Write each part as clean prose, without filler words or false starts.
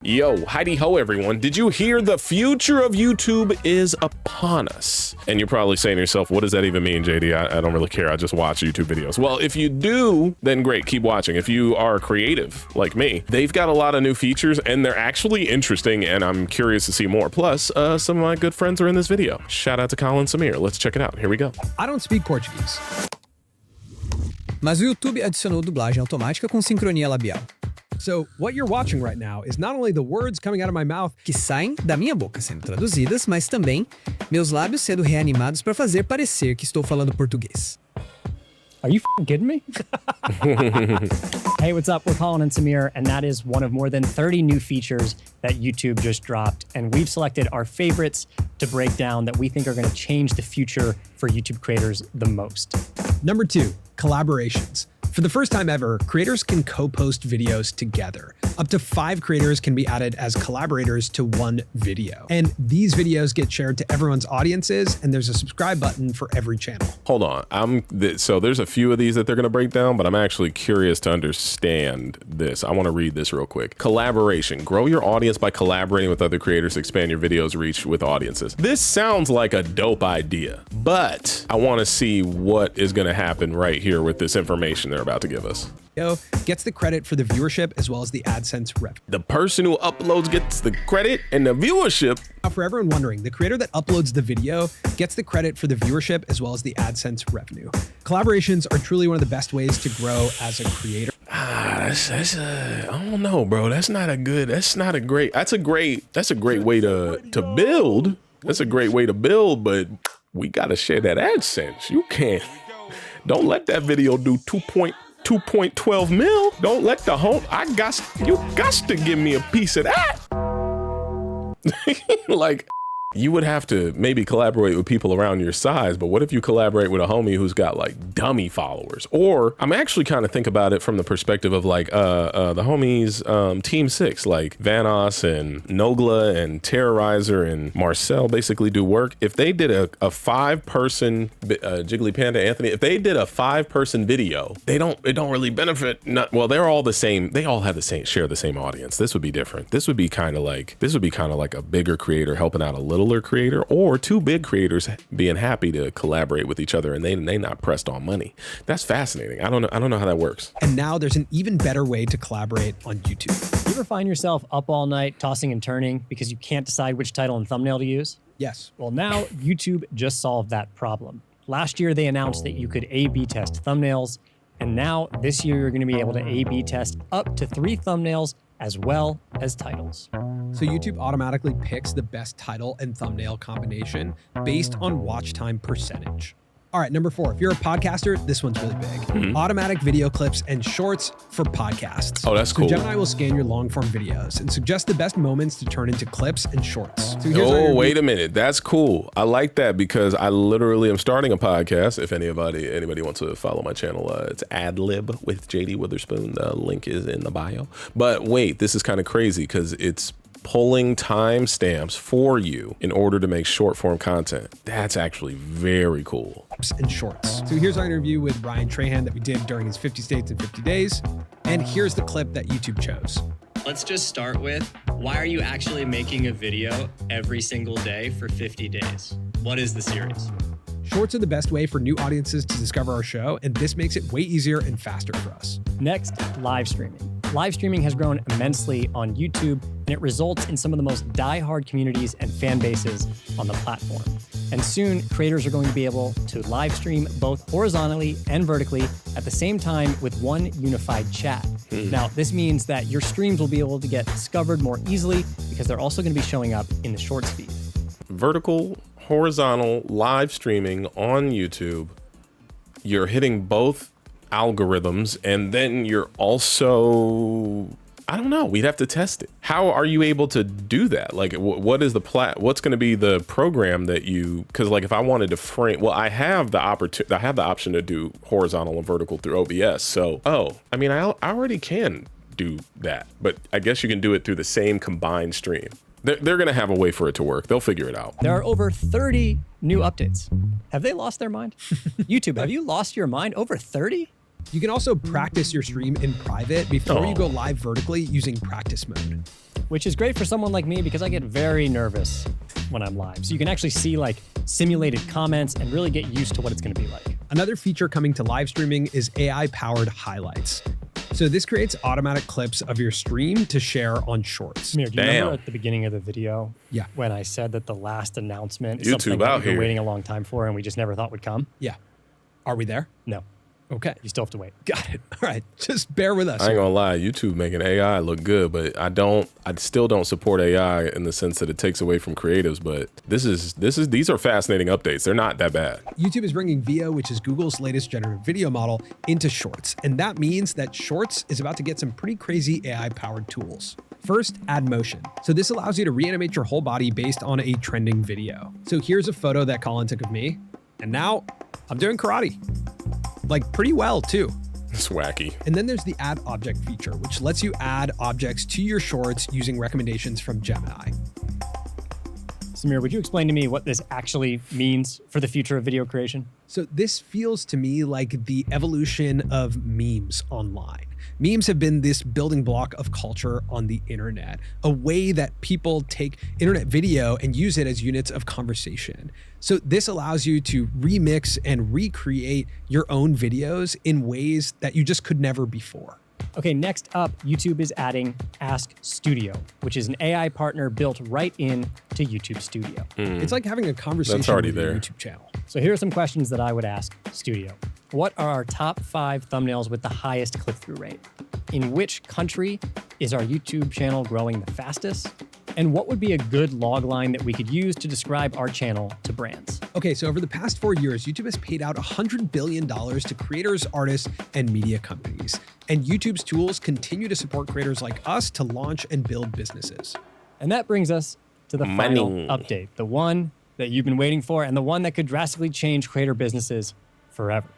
Yo, heidi ho everyone. Did you hear the future of YouTube is upon us? And you're probably saying to yourself, what does that even mean, JD? I don't really care. I just watch YouTube videos. Well, if you do, then great, keep watching. If you are creative like me, they've got a lot of new features and they're actually interesting and I'm curious to see more. Plus, some of my good friends are in this video. Shout out to Colin Samir. Let's check it out. Here we go. I don't speak Portuguese. Mas o YouTube adicionou dublagem automática com sincronia labial. So, what you're watching right now is not only the words coming out of my mouth que saem da minha boca sendo traduzidas, mas também meus lábios sendo reanimados para fazer parecer que estou falando português. Are you f***ing kidding me? Hey, what's up? We're Colin and Samir, and that is one of more than 30 new features that YouTube just dropped. And we've selected our favorites to break down that we think are going to change the future for YouTube creators the most. Number 2, collaborations. For the first time ever, creators can co-post videos together. Up to 5 creators can be added as collaborators to one video. And these videos get shared to everyone's audiences, and there's a subscribe button for every channel. Hold on, so there's a few of these that they're gonna break down, but I'm actually curious to understand this. I wanna read this real quick. Collaboration, grow your audience by collaborating with other creators to expand your videos reach with audiences. This sounds like a dope idea, but I wanna see what is gonna happen right here with this information they're about to give us. Gets the credit for the viewership as well as the AdSense revenue. The person who uploads gets the credit and the viewership. Now, for everyone wondering, the creator that uploads the video gets the credit for the viewership as well as the AdSense revenue. Collaborations are truly one of the best ways to grow as a creator. I don't know, bro. That's a great way to build. That's a great way to build, but we gotta share that AdSense. You can't. Don't let that video do 2.12 mil. Don't let the you got to give me a piece of that. Like, you would have to maybe collaborate with people around your size, but what if you collaborate with a homie who's got like dummy followers? Or I'm actually kind of think about it from the perspective of like the homies Team 6, like Vanos and Nogla and Terrorizer and Marcel basically do work. If they did a 5-person Jiggly Panda Anthony, if they did a 5-person video, it don't really benefit. Well, they're all the same. They all have share the same audience. This would be different. This would be kind of like a bigger creator helping out a littler creator, or 2 big creators being happy to collaborate with each other and they not pressed on money. That's fascinating. I don't know how that works. And now there's an even better way to collaborate on YouTube. You ever find yourself up all night tossing and turning because you can't decide which title and thumbnail to use? Yes. Well, now YouTube just solved that problem. Last year, they announced that you could A/B test thumbnails, and now this year, you're going to be able to A/B test up to 3 thumbnails as well as titles. So YouTube automatically picks the best title and thumbnail combination based on watch time percentage. All right, number 4, if you're a podcaster, this one's really big. Automatic video clips and shorts for podcasts. Oh, that's cool. So Gemini will scan your long form videos and suggest the best moments to turn into clips and shorts. So oh, wait a minute. That's cool. I like that because I literally am starting a podcast. If anybody wants to follow my channel, it's Adlib with JD Witherspoon. The link is in the bio. But wait, this is kind of crazy because it's pulling timestamps for you in order to make short form content. That's actually very cool. And shorts. So here's our interview with Ryan Trahan that we did during his 50 States in 50 Days. And here's the clip that YouTube chose. Let's just start with, why are you actually making a video every single day for 50 days? What is the series? Shorts are the best way for new audiences to discover our show, and this makes it way easier and faster for us. Next, live streaming. Live streaming has grown immensely on YouTube, and it results in some of the most die-hard communities and fan bases on the platform. And soon, creators are going to be able to live stream both horizontally and vertically at the same time with one unified chat. Now, this means that your streams will be able to get discovered more easily because they're also going to be showing up in the Shorts feed. Vertical, horizontal, live streaming on YouTube. You're hitting both algorithms, and then you're also, I don't know, we'd have to test it. How are you able to do that? Like, what is what's going to be the program that you, because like if I wanted to frame, well, I have the option to do horizontal and vertical through OBS. So, I mean, I already can do that, but I guess you can do it through the same combined stream. They're going to have a way for it to work. They'll figure it out. There are over 30 new updates. Have they lost their mind? YouTube, have you lost your mind? Over 30? You can also practice your stream in private before you Oh. go live vertically using practice mode. Which is great for someone like me because I get very nervous when I'm live. So you can actually see like simulated comments and really get used to what it's going to be like. Another feature coming to live streaming is AI-powered highlights. So this creates automatic clips of your stream to share on Shorts. Samir, do you Damn. remember at the beginning of the video Yeah. when I said that the last announcement is YouTube something that out we've been here. waiting a long time for and we just never thought would come? Yeah. Are we there? No, Okay. you still have to wait. Got it. All right. Just bear with us. I ain't gonna lie, YouTube making AI look good, but I still don't support AI in the sense that it takes away from creatives. But these are fascinating updates. They're not that bad. YouTube is bringing VO, which is Google's latest generative video model, into Shorts. And that means that Shorts is about to get some pretty crazy AI-powered tools. First, add motion. So this allows you to reanimate your whole body based on a trending video. So here's a photo that Colin took of me. And now I'm doing karate. Like pretty well too. It's wacky. And then there's the add object feature, which lets you add objects to your Shorts using recommendations from Gemini. Samir, would you explain to me what this actually means for the future of video creation? So this feels to me like the evolution of memes online. Memes have been this building block of culture on the internet, a way that people take internet video and use it as units of conversation. So this allows you to remix and recreate your own videos in ways that you just could never before. Okay, next up, YouTube is adding Ask Studio, which is an AI partner built right in to YouTube Studio. It's like having a conversation already with your there. YouTube channel. So here are some questions that I would ask Studio. What are our top 5 thumbnails with the highest click-through rate? In which country is our YouTube channel growing the fastest? And what would be a good log line that we could use to describe our channel to brands? Okay, so over the past 4 years, YouTube has paid out $100 billion to creators, artists, and media companies. And YouTube's tools continue to support creators like us to launch and build businesses. And that brings us to the final update, the one that you've been waiting for and the one that could drastically change creator businesses forever.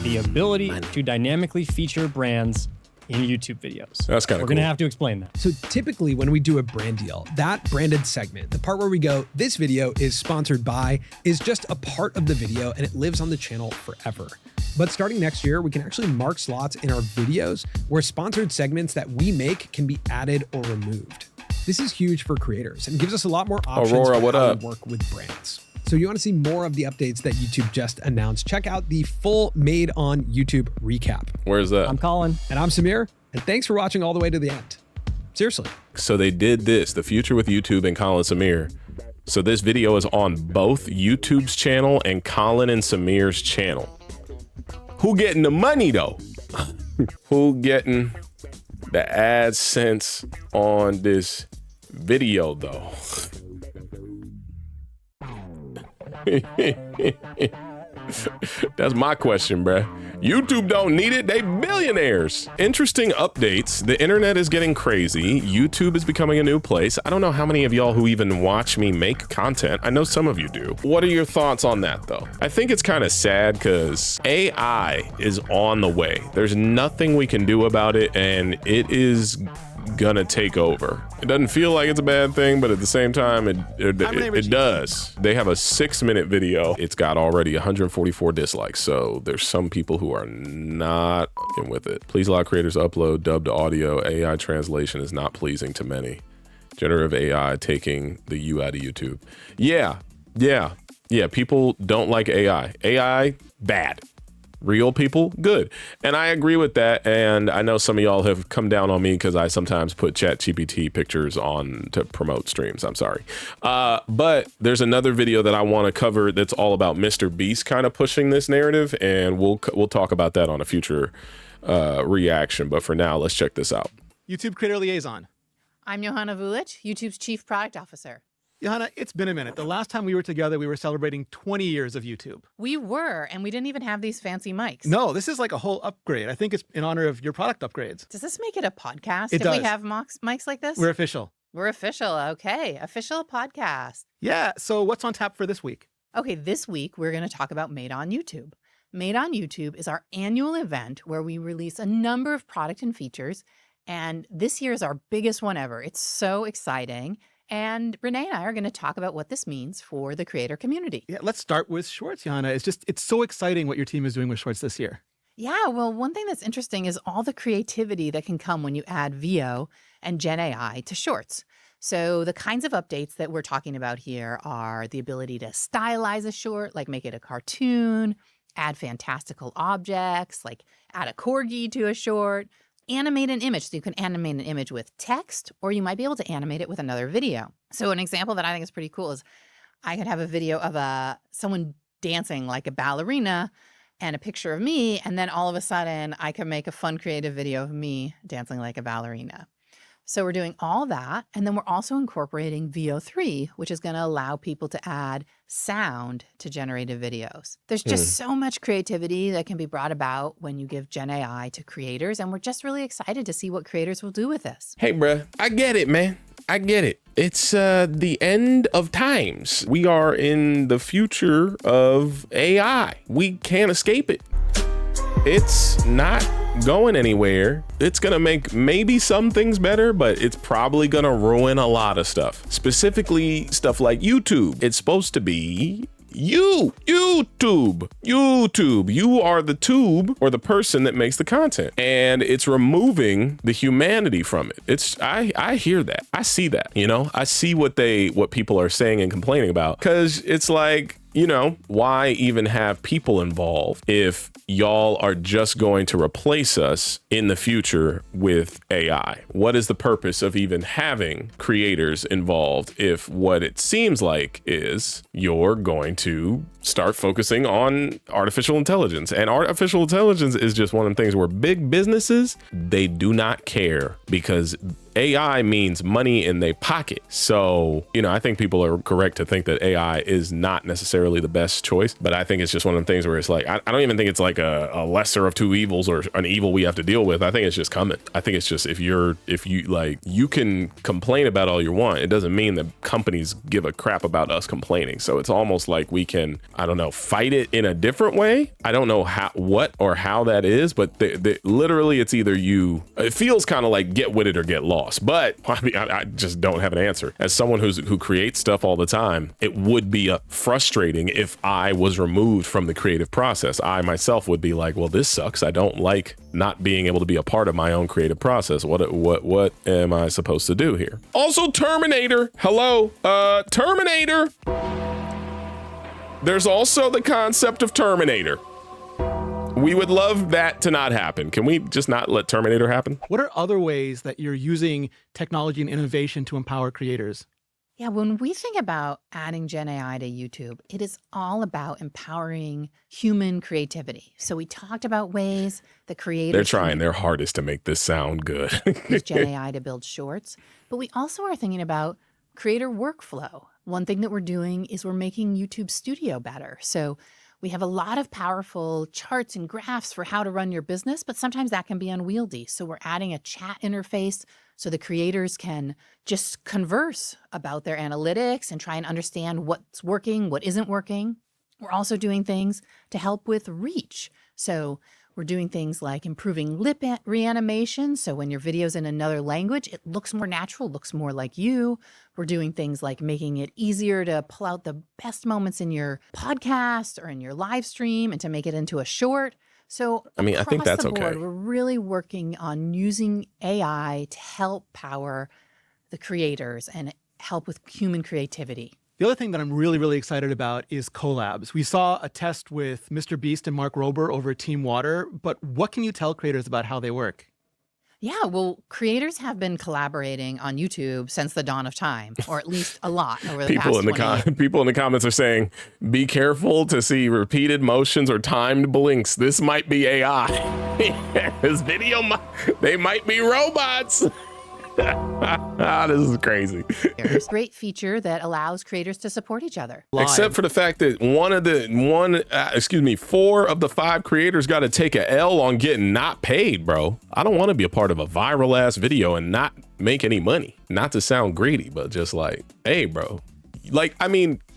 The ability to dynamically feature brands in YouTube videos. That's kinda We're going to cool. have to explain that. So typically when we do a brand deal, that branded segment, the part where we go, this video is sponsored by, is just a part of the video and it lives on the channel forever. But starting next year, we can actually mark slots in our videos where sponsored segments that we make can be added or removed. This is huge for creators and gives us a lot more options Aurora, for what how up? to work with brands. So you want to see more of the updates that YouTube just announced, check out the full Made on YouTube recap. Where's that? I'm Colin. And I'm Samir, and thanks for watching all the way to the end. Seriously. So they did this, the future with YouTube and Colin Samir. So this video is on both YouTube's channel and Colin and Samir's channel. Who getting the money though? Who getting the AdSense on this video though? That's my question, bruh. YouTube don't need it, they billionaires. Interesting updates. The internet is getting crazy. YouTube is becoming a new place. I don't know how many of y'all who even watch me make content. I know some of you do. What are your thoughts on that though? I think it's kind of sad because AI is on the way. There's nothing we can do about it and it is gonna take over. It doesn't feel like it's a bad thing, but at the same time, it does. They have a 6-minute video. It's got already 144 dislikes, so there's some people who are not fucking with it. Please allow creators to upload dubbed audio. AI translation is not pleasing to many. Generative AI taking the U out of YouTube. Yeah, people don't like AI. AI, bad. Real people, good. And I agree with that. And I know some of y'all have come down on me because I sometimes put ChatGPT pictures on to promote streams. I'm sorry. But there's another video that I want to cover that's all about Mr. Beast kind of pushing this narrative. And we'll talk about that on a future reaction. But for now, let's check this out. YouTube Creator Liaison. I'm Johanna Vulic, YouTube's Chief Product Officer. Johanna, it's been a minute. The last time we were together, we were celebrating 20 years of YouTube. We were, and we didn't even have these fancy mics. No, this is like a whole upgrade. I think it's in honor of your product upgrades. Does this make it a podcast It if does. we have mics like this? We're official. We're official. Okay. Official podcast. Yeah, so what's on tap for this week? Okay, this week we're going to talk about Made on YouTube. Made on YouTube is our annual event where we release a number of product and features, and this year is our biggest one ever. It's so exciting. And Renee and I are going to talk about what this means for the creator community. Yeah, let's start with Shorts, Johanna. It's so exciting what your team is doing with Shorts this year. Yeah, well, one thing that's interesting is all the creativity that can come when you add VO and Gen AI to shorts. So the kinds of updates that we're talking about here are the ability to stylize a short, like make it a cartoon, add fantastical objects, like add a corgi to a short, animate an image. So you can animate an image with text, or you might be able to animate it with another video. So an example that I think is pretty cool is I could have a video of someone dancing like a ballerina and a picture of me, and then all of a sudden I can make a fun creative video of me dancing like a ballerina. So we're doing all that, and then we're also incorporating VO3, which is going to allow people to add sound to generated videos. There's just so much creativity that can be brought about when you give Gen AI to creators, and we're just really excited to see what creators will do with this. Hey, bruh, I get it, man. I get it. It's the end of times. We are in the future of AI. We can't escape it. It's not going anywhere. It's gonna make maybe some things better, but it's probably gonna ruin a lot of stuff. Specifically, stuff like YouTube. It's supposed to be YouTube. You are the tube or the person that makes the content, and it's removing the humanity from it. I hear that. I see that, I see what people are saying and complaining about, because it's like, why even have people involved if y'all are just going to replace us in the future with AI? What is the purpose of even having creators involved if what it seems like is you're going to start focusing on artificial intelligence? And artificial intelligence is just one of the things where big businesses, they do not care, because AI means money in their pocket. So, I think people are correct to think that AI is not necessarily the best choice, but I think it's just one of the things where it's like, I don't even think it's like a lesser of two evils or an evil we have to deal with. I think it's just coming. I think it's just, you can complain about all you want. It doesn't mean that companies give a crap about us complaining. So it's almost like we can, fight it in a different way. I don't know how that is, but literally it's either it feels kind of like get with it or get lost. But I just don't have an answer. As someone who creates stuff all the time, it would be frustrating if I was removed from the creative process. I myself would be like, well, this sucks. I don't like not being able to be a part of my own creative process. What am I supposed to do here? Also, Terminator. Hello, Terminator. There's also the concept of Terminator. We would love that to not happen. Can we just not let Terminator happen? What are other ways that you're using technology and innovation to empower creators? Yeah, when we think about adding Gen AI to YouTube, it is all about empowering human creativity. So we talked about ways that creators— They're trying their hardest to make this sound good. use Gen AI to build shorts. But we also are thinking about creator workflow. One thing that we're doing is we're making YouTube Studio better. So we have a lot of powerful charts and graphs for how to run your business, but sometimes that can be unwieldy. So we're adding a chat interface so the creators can just converse about their analytics and try and understand what's working, what isn't working. We're also doing things to help with reach. So we're doing things like improving lip reanimation. So when your video's in another language, it looks more natural, looks more like you. We're doing things like making it easier to pull out the best moments in your podcast or in your live stream and to make it into a short. So I think that's the board, okay. We're really working on using AI to help power the creators and help with human creativity. The other thing that I'm really, really excited about is collabs. We saw a test with Mr. Beast and Mark Rober over Team Water, but what can you tell creators about how they work? Yeah, well, creators have been collaborating on YouTube since the dawn of time, or at least a lot over the past 20 years. People in the comments are saying, be careful to see repeated motions or timed blinks. This might be AI. This video, they might be robots. This is crazy. There's a great feature that allows creators to support each other. Except for the fact that four of the 5 creators got to take a L on getting not paid, bro. I don't want to be a part of a viral ass video and not make any money. Not to sound greedy, but just like, hey, bro.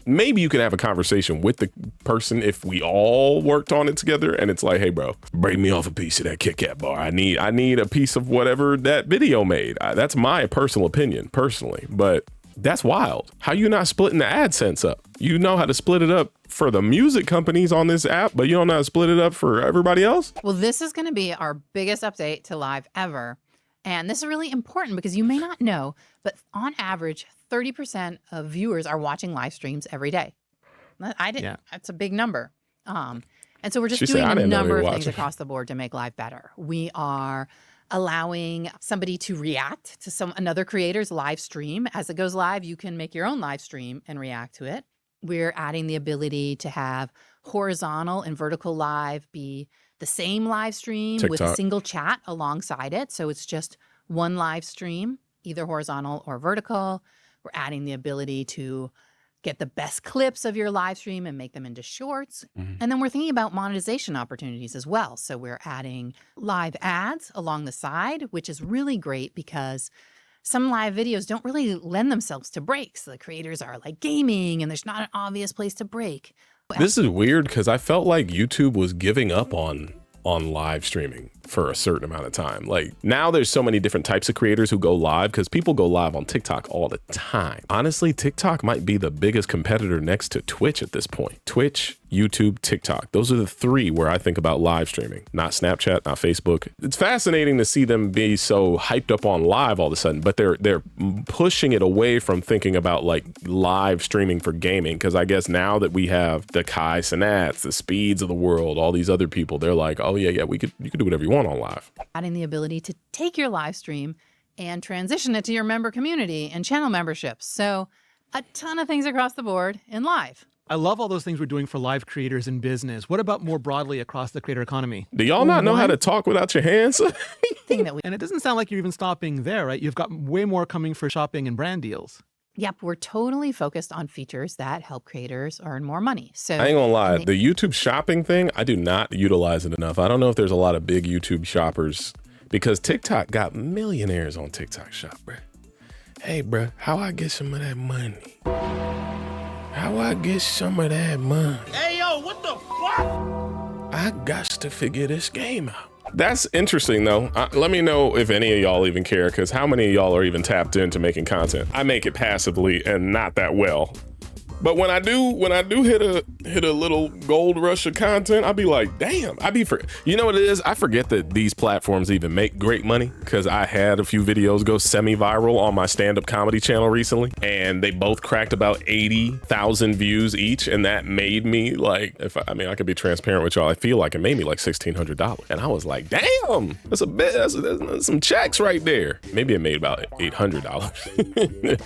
Maybe you can have a conversation with the person if we all worked on it together and it's like, hey, bro, break me off a piece of that Kit Kat bar. I need a piece of whatever that video made. That's my personal opinion, personally. But That's wild. How you not splitting the AdSense up? You know how to split it up for the music companies on this app, but you don't know how to split it up for everybody else? Well, this is going to be our biggest update to live ever. And this is really important because you may not know, but on average, 30% of viewers are watching live streams every day. I didn't. Yeah. That's a big number. And so we're just doing a number of things across the board to make live better. We are allowing somebody to react to another creator's live stream. As it goes live, you can make your own live stream and react to it. We're adding the ability to have horizontal and vertical live be the same live stream TikTok. With a single chat alongside it. So it's just one live stream, either horizontal or vertical. We're adding the ability to get the best clips of your live stream and make them into shorts. And then we're thinking about monetization opportunities as well. So we're adding live ads along the side, which is really great because some live videos don't really lend themselves to breaks. The creators are like gaming and there's not an obvious place to break. This is weird because I felt like YouTube was giving up on live streaming for a certain amount of time. Like now there's so many different types of creators who go live because people go live on TikTok all the time. Honestly, TikTok might be the biggest competitor next to Twitch at this point. Twitch, YouTube, TikTok. Those are the three where I think about live streaming, not Snapchat, not Facebook. It's fascinating to see them be so hyped up on live all of a sudden, but they're pushing it away from thinking about like live streaming for gaming. Cause I guess now that we have the Kai Cenats, the Speeds of the world, all these other people, they're like, oh yeah, you could do whatever you want on live. Adding the ability to take your live stream and transition it to your member community and channel memberships. So a ton of things across the board in live. I love all those things we're doing for live creators in business. What about more broadly across the creator economy? Do y'all not know how to talk without your hands? And it doesn't sound like you're even stopping there, right? You've got way more coming for shopping and brand deals. Yep, we're totally focused on features that help creators earn more money. So I ain't gonna lie, the YouTube shopping thing, I do not utilize it enough. I don't know if there's a lot of big YouTube shoppers because TikTok got millionaires on TikTok Shop, bruh. Hey, bruh, how I get some of that money? How I get some of that money? Hey, yo, what the fuck? I got to figure this game out. That's interesting, though. Let me know if any of y'all even care, because how many of y'all are even tapped into making content? I make it passively and not that well. But when I do hit a little gold rush of content, I'll be like, damn, you know what it is? I forget that these platforms even make great money because I had a few videos go semi-viral on my stand-up comedy channel recently, and they both cracked about 80,000 views each, and that made me like, I could be transparent with y'all, I feel like it made me like $1,600. And I was like, damn, that's a bit, that's some checks right there. Maybe it made about $800.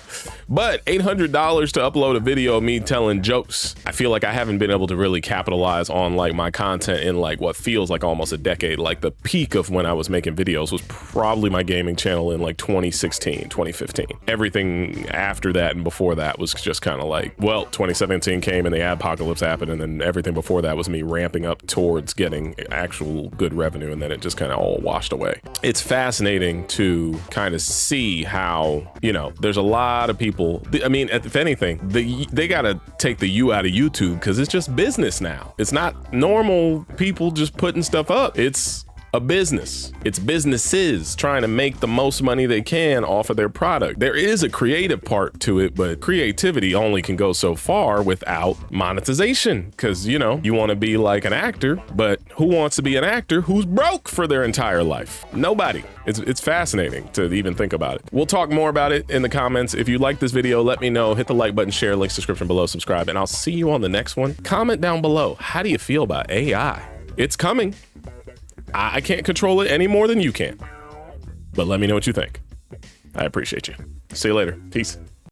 But $800 to upload a video of me telling jokes, I feel like I haven't been able to really capitalize on like my content in like what feels like almost a decade. Like the peak of when I was making videos was probably my gaming channel in like 2016, 2015. Everything after that and before that was just kind of like, well, 2017 came and the adpocalypse happened, and then everything before that was me ramping up towards getting actual good revenue, and then it just kind of all washed away. It's fascinating to kind of see how, you know, there's a lot of people, I mean, if anything, they gotta take the U out of YouTube because it's just business now. It's not normal people just putting stuff up. It's a business. It's businesses trying to make the most money they can off of their product. There is a creative part to it, but creativity only can go so far without monetization. Because, you know, you want to be like an actor, but who wants to be an actor who's broke for their entire life? Nobody. It's fascinating to even think about it. We'll talk more about it in the comments. If you like this video, let me know. Hit the like button, share, links description below, subscribe, and I'll see you on the next one. Comment down below. How do you feel about AI? It's coming. I can't control it any more than you can. But let me know what you think. I appreciate you. See you later. Peace.